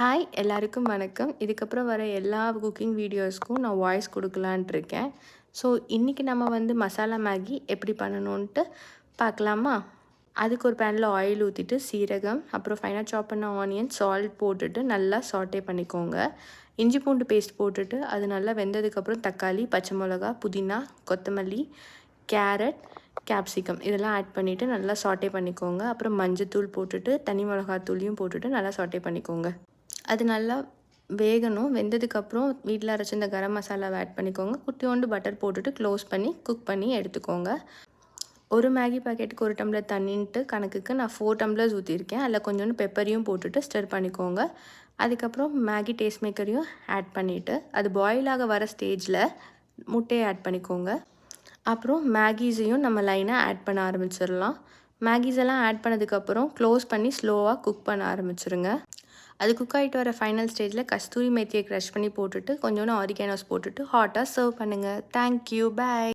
Hi எல்லாருக்கும் வணக்கம். இதுக்கப்புறம் வர எல்லா குக்கிங் வீடியோஸ்க்கும் நான் வாய்ஸ் கொடுக்கலான்ட்டு இருக்கேன். ஸோ இன்றைக்கி நம்ம மசாலா மேகி எப்படி பண்ணணுன்ட்டு பார்க்கலாமா? அதுக்கு ஒரு பேனில் ஆயில் ஊற்றிட்டு சீரகம், அப்புறம் ஃபைனாக சாப் பண்ண ஆனியன், சால்ட் போட்டுட்டு நல்லா சாட்டே பண்ணிக்கோங்க. இஞ்சி பூண்டு பேஸ்ட் போட்டுட்டு அது நல்லா வெந்ததுக்கப்புறம் தக்காளி, பச்சை மிளகா, புதினா, கொத்தமல்லி, கேரட், கேப்சிகம் இதெல்லாம் ஆட் பண்ணிவிட்டு நல்லா சாட்டே பண்ணிக்கோங்க. அப்புறம் மஞ்சத்தூள் போட்டுட்டு தனி மிளகாத்தூளையும் போட்டுட்டு நல்லா சாட்டே பண்ணிக்கோங்க. அது நல்லா வேகணும். வெந்ததுக்கப்புறம் வீட்டில் அரைச்சி இந்த கரம் மசாலாவை ஆட் பண்ணிக்கோங்க. குட்டியோண்டு பட்டர் போட்டுட்டு க்ளோஸ் பண்ணி குக் பண்ணி எடுத்துக்கோங்க. ஒரு மேகி பாக்கெட்டுக்கு 1 டம்ளர் தண்ணின்ட்டு கணக்குக்கு நான் 4 டம்ளர்ஸ் ஊற்றிருக்கேன். அதில் கொஞ்சோண்டு பெப்பரையும் போட்டுட்டு ஸ்டர் பண்ணிக்கோங்க. அதுக்கப்புறம் மேகி டேஸ்ட் மேக்கரையும் ஆட் பண்ணிவிட்டு அது பாயில் ஆக வர ஸ்டேஜில் முட்டையை ஆட் பண்ணிக்கோங்க. அப்புறம் மேகிஸையும் நம்ம லைனாக ஆட் பண்ண ஆரம்பிச்சிடலாம். மேகிஸ் எல்லாம் ஆட் பண்ணதுக்கப்புறம் க்ளோஸ் பண்ணி ஸ்லோவாக குக் பண்ண ஆரம்பிச்சிருங்க. அது குக் ஆகிட்டு வர ஃபைனல் ஸ்டேஜில் கஸ்தூரி மேத்தியை க்ரஷ் பண்ணி போட்டுட்டு கொஞ்சோண்டு ஆரிகானோஸ் போட்டுட்டு ஹாட்டாக சர்வ் பண்ணுங்கள். தேங்க்யூ, பாய்.